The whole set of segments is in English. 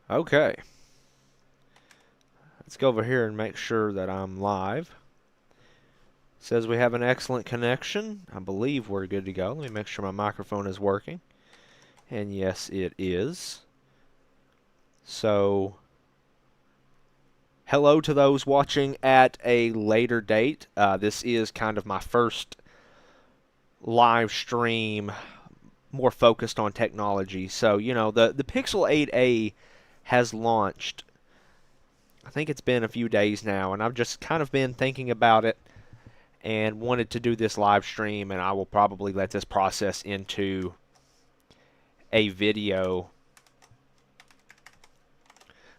Okay, let's go over here and make sure that I'm live. Says we have an excellent connection. I believe we're good to go. Let me make sure my microphone is working. And yes, it is. So, hello to those watching at a later date. This is kind of my first live stream more focused on technology. So, the Pixel 8a has launched. I think it's been a few days now, and I've just kind of been thinking about it and wanted to do this live stream, and I will probably let this process into a video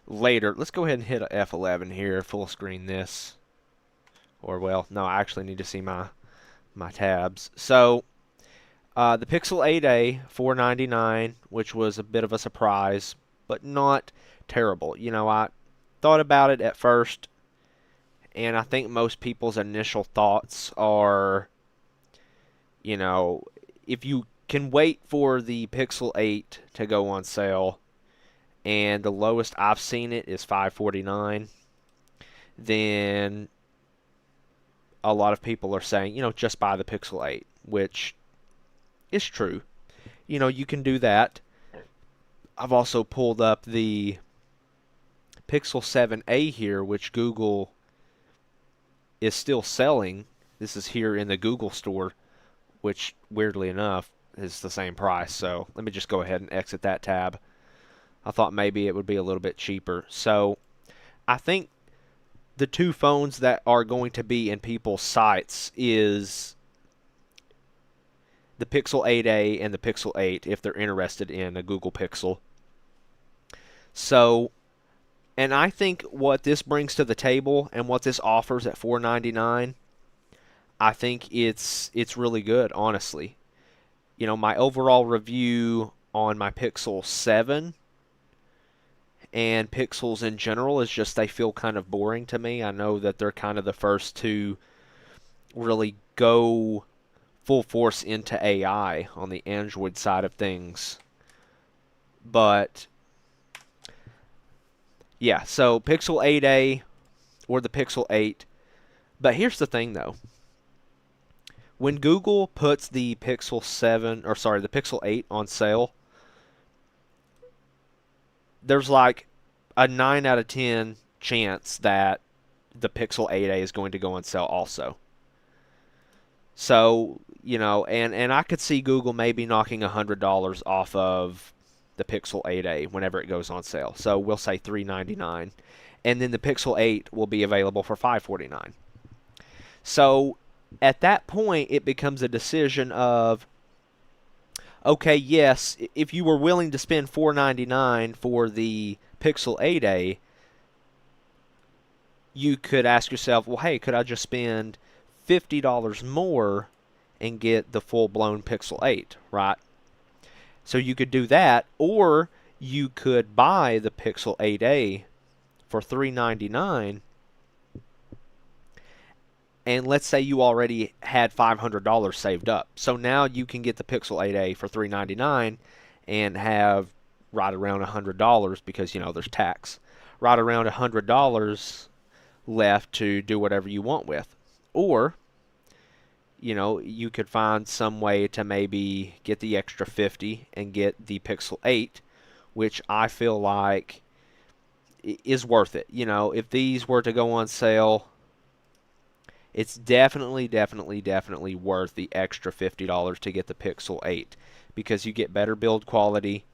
later. Let's go ahead and hit a F11 here, full screen this. Or, well, no, I actually need to see my tabs. So, the Pixel 8a, $499, which was a bit of a surprise, but not terrible. I thought about it at first, and I think most people's initial thoughts are, you know, if you can wait for the Pixel 8 to go on sale, and the lowest I've seen it is $549, then a lot of people are saying, just buy the Pixel 8, which is true. You can do that. I've also pulled up the Pixel 7a here, which Google is still selling. This is here in the Google store, which weirdly enough is the same price. So let me just go ahead and exit that tab. I thought maybe it would be a little bit cheaper. So I think the two phones that are going to be in people's sights is the Pixel 8a and the Pixel 8 if they're interested in a Google Pixel. So, and I think what this brings to the table and what this offers at $499, I think it's really good, honestly. My overall review on my Pixel 7 and Pixels in general is just they feel kind of boring to me. I know that they're kind of the first to really go full force into AI on the Android side of things. But yeah, so Pixel 8a or the Pixel 8. But here's the thing though. When Google puts the Pixel 7 or sorry, the Pixel 8 on sale, there's like a 9 out of 10 chance that the Pixel 8a is going to go on sale also. So, and I could see Google maybe knocking $100 off of the Pixel 8a whenever it goes on sale. So we'll say $399, and then the Pixel 8 will be available for $549. So at that point, it becomes a decision of, okay, yes, if you were willing to spend $499 for the Pixel 8a, you could ask yourself, well, hey, could I just spend $50 more and get the full-blown Pixel 8, right? So you could do that, or you could buy the Pixel 8a for $399, and let's say you already had $500 saved up. So now you can get the Pixel 8a for $399 and have right around $100 because, there's tax. Right around $100 left to do whatever you want with. Or, you could find some way to maybe get the extra 50 and get the Pixel 8, which I feel like is worth it. If these were to go on sale, it's definitely worth the extra $50 to get the Pixel 8 because you get better build quality.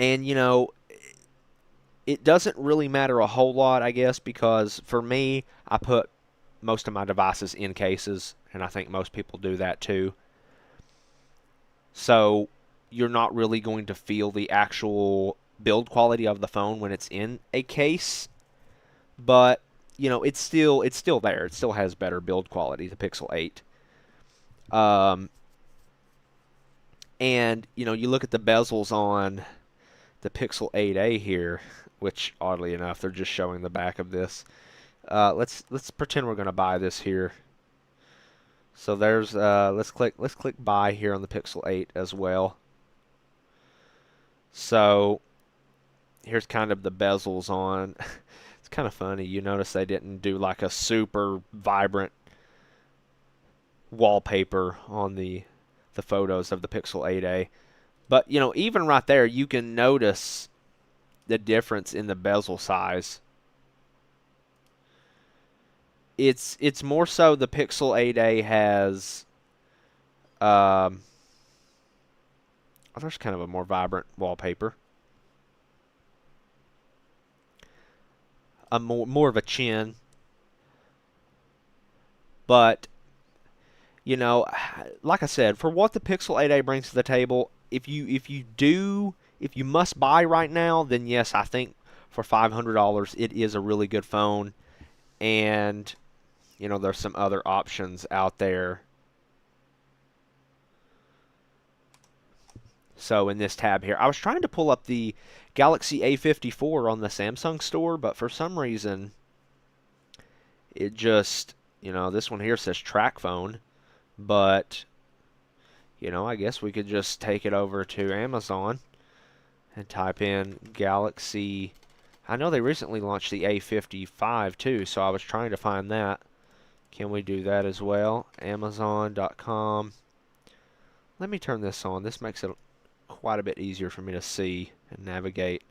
And, it doesn't really matter a whole lot, I guess, because for me, I put most of my devices in cases, and I think most people do that too. So you're not really going to feel the actual build quality of the phone when it's in a case, but it's still there. It still has better build quality, the Pixel 8. Um, and you look at the bezels on the Pixel 8a here, which oddly enough they're just showing the back of this. Let's pretend we're going to buy this here. So there's let's click buy here on the Pixel 8 as well. So here's kind of the bezels on. It's kind of funny. You notice they didn't do like a super vibrant wallpaper on the photos of the Pixel 8a. But you know, even right there, you can notice the difference in the bezel size. It's more so the Pixel 8a has there's kind of a more vibrant wallpaper, a more of a chin, but you know, like I said, for what the Pixel 8a brings to the table, if you must buy right now, then yes, I think for $500 it is a really good phone, and you know, there's some other options out there. So in this tab here, I was trying to pull up the Galaxy A54 on the Samsung store, but for some reason it just, you know, this one here says track phone, but you know, I guess we could just take it over to Amazon and type in Galaxy. I know they recently launched the A55 too, so I was trying to find that. Can we do that as well? Amazon.com. Let me turn this on. This makes it quite a bit easier for me to see and navigate.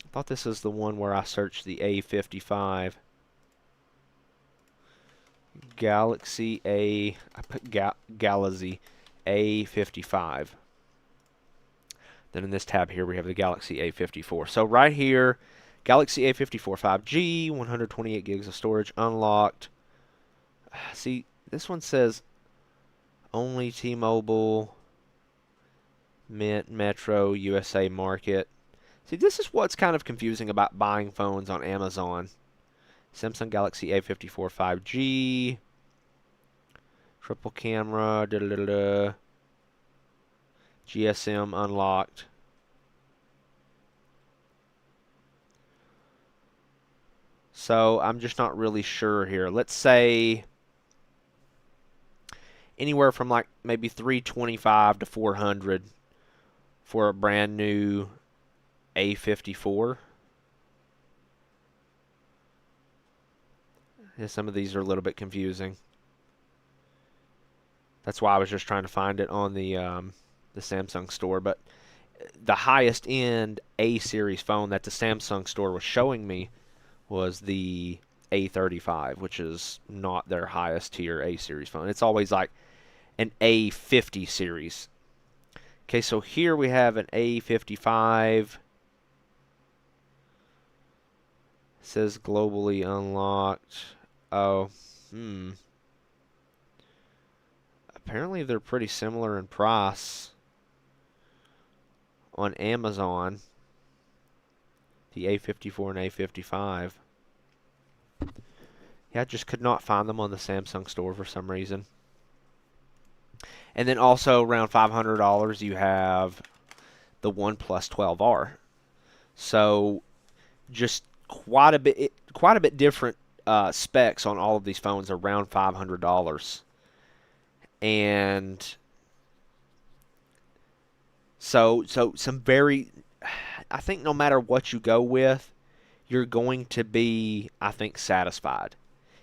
I thought this is the one where I searched the A55. Galaxy A. I put Galaxy A55. Then in this tab here we have the Galaxy A54. So right here, Galaxy A54 5G, 128 gigs of storage unlocked. See, this one says only T-Mobile, Mint, Metro, USA Market. See, this is what's kind of confusing about buying phones on Amazon. Samsung Galaxy A54 5G, triple camera, GSM unlocked. So I'm just not really sure here. Let's say anywhere from like maybe 325 to 400 for a brand new A54. Yeah, some of these are a little bit confusing. That's why I was just trying to find it on the Samsung store. But the highest end A series phone that the Samsung store was showing me was the A35, which is not their highest tier A series phone. It's always like an A50 series. Okay, so here we have an A55. It says globally unlocked. Oh, apparently they're pretty similar in price on Amazon. The A54 and A55. Yeah, I just could not find them on the Samsung store for some reason. And then also around $500 you have the OnePlus 12R. So just quite a bit different specs on all of these phones, around $500. And so some very, I think no matter what you go with, you're going to be, I think, satisfied.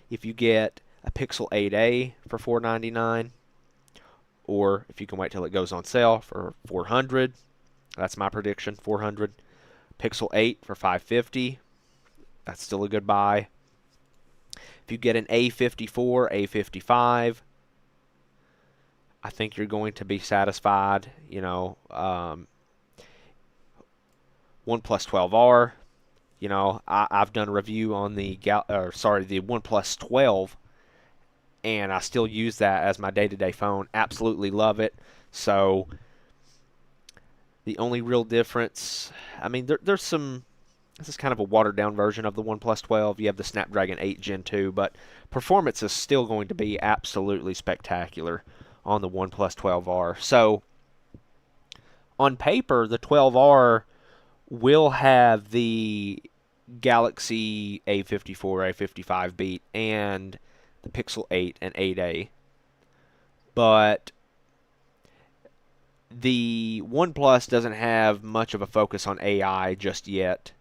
If you get a Pixel 8a for $499, or if you can wait till it goes on sale for $400, that's my prediction, $400. Pixel 8 for $550, that's still a good buy. If you get an A54, A55, I think you're going to be satisfied. You know, OnePlus 12R. You know, I've done a review on the OnePlus 12, and I still use that as my day-to-day phone. Absolutely love it. So the only real difference, I mean, there's some. This is kind of a watered-down version of the OnePlus 12. You have the Snapdragon 8 Gen 2, but performance is still going to be absolutely spectacular on the OnePlus 12R. So on paper, the 12R will have the Galaxy A54, A55 beat and the Pixel 8 and 8a. But The OnePlus doesn't have much of a focus on AI just yet.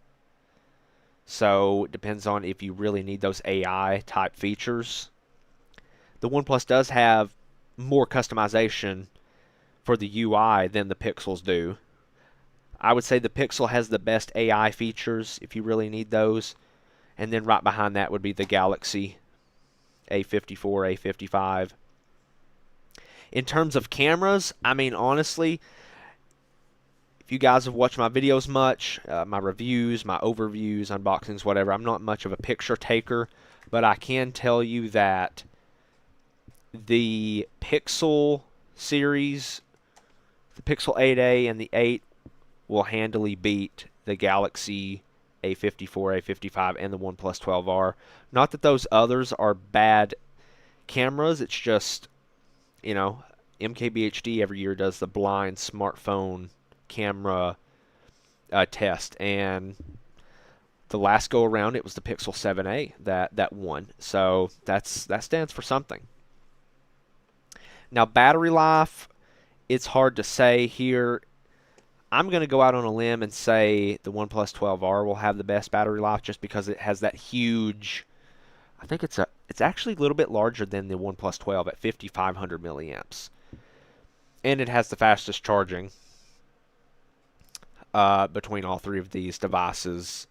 So it depends on if you really need those AI type features. The OnePlus does have more customization for the UI than the Pixels do. I would say the Pixel has the best AI features if you really need those. And then right behind that would be the Galaxy A54, A55. In terms of cameras, I mean, honestly, if you guys have watched my videos much, my reviews, my overviews, unboxings, whatever, I'm not much of a picture taker, but I can tell you that the Pixel series, the Pixel 8a and the 8 will handily beat the Galaxy A54, A55, and the OnePlus 12R. Not that those others are bad cameras, it's just, you know, MKBHD every year does the blind smartphone camera test, and the last go around it was the Pixel 7a that won. So that stands for something. Now battery life, it's hard to say here. I'm going to go out on a limb and say the OnePlus 12R will have the best battery life just because it has that huge. I think it's actually a little bit larger than the OnePlus 12 at 5,500 milliamps, and it has the fastest charging between all three of these devices,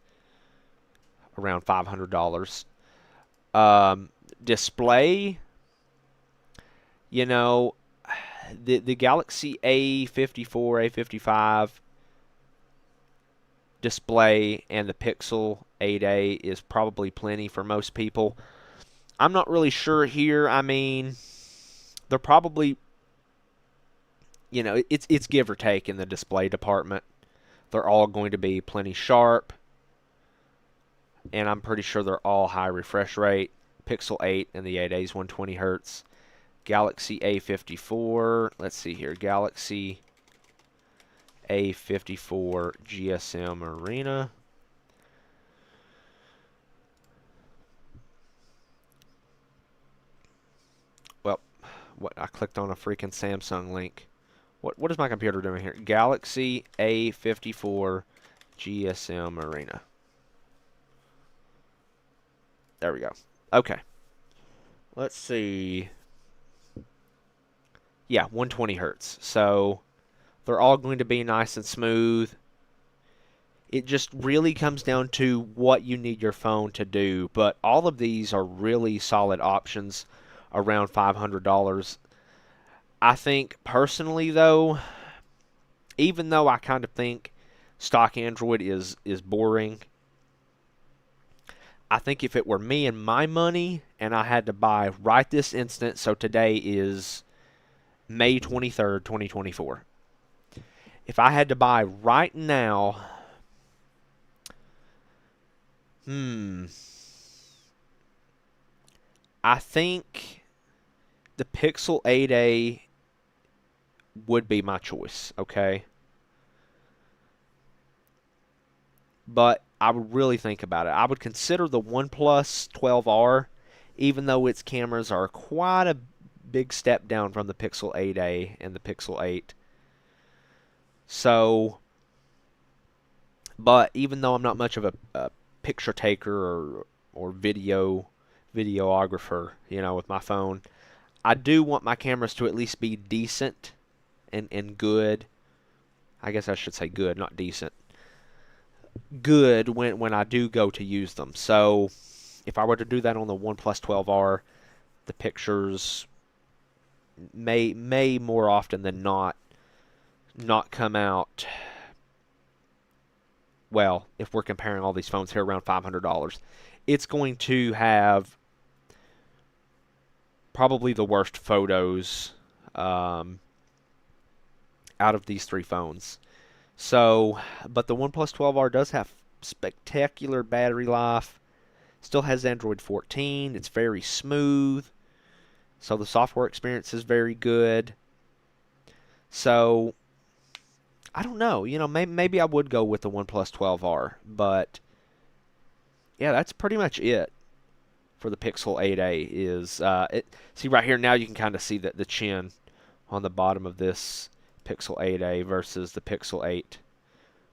around $500. Display, you know, the Galaxy A54, A55 display and the Pixel 8a is probably plenty for most people. I'm not really sure here. I mean, they're probably, you know, it's give or take in the display department. They're all going to be plenty sharp, and I'm pretty sure they're all high refresh rate. Pixel 8 and the 8a is 120 hertz. Galaxy A54, let's see here, Galaxy A54 GSM Arena. Well, what, I clicked on a freaking Samsung link. What is my computer doing here? Galaxy A54 GSM Arena. There we go. Okay. Let's see. Yeah, 120 hertz. So they're all going to be nice and smooth. It just really comes down to what you need your phone to do. But all of these are really solid options around $500. I think personally, though, even though I kind of think stock Android is boring, I think if it were me and my money and I had to buy right this instant, so today is May 23rd, 2024. If I had to buy right now, I think the Pixel 8a would be my choice, okay? But I would really think about it. I would consider the OnePlus 12R, even though its cameras are quite a big step down from the Pixel 8a and the Pixel 8. So, but even though I'm not much of a picture taker or videographer, you know, with my phone, I do want my cameras to at least be decent and good. I guess I should say good, not decent. Good when I do go to use them. So if I were to do that on the OnePlus 12R, the pictures may more often than not come out, well, if we're comparing all these phones here, around $500. It's going to have probably the worst photos out of these three phones. So, but the OnePlus 12R does have spectacular battery life. Still has Android 14. It's very smooth. So the software experience is very good. So, I don't know. You know, maybe I would go with the OnePlus 12R. But, yeah, that's pretty much it for the Pixel 8a. See right here now you can kind of see the chin on the bottom of this Pixel 8a versus the Pixel 8.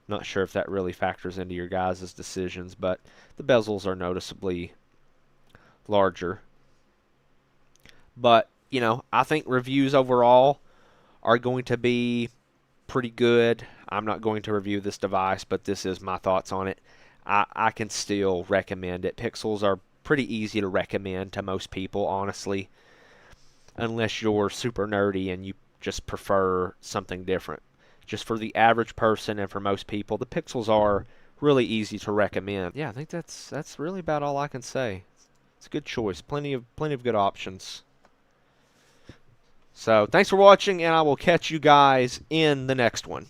Not sure if that really factors into your guys' decisions, but the bezels are noticeably larger. But, you know, I think reviews overall are going to be pretty good. I'm not going to review this device, but this is my thoughts on it. I can still recommend it. Pixels are pretty easy to recommend to most people, honestly, unless you're super nerdy and you just prefer something different. Just for the average person and for most people, the Pixels are really easy to recommend. Yeah, I think that's really about all I can say. It's a good choice. Plenty of good options. So, thanks for watching, and I will catch you guys in the next one.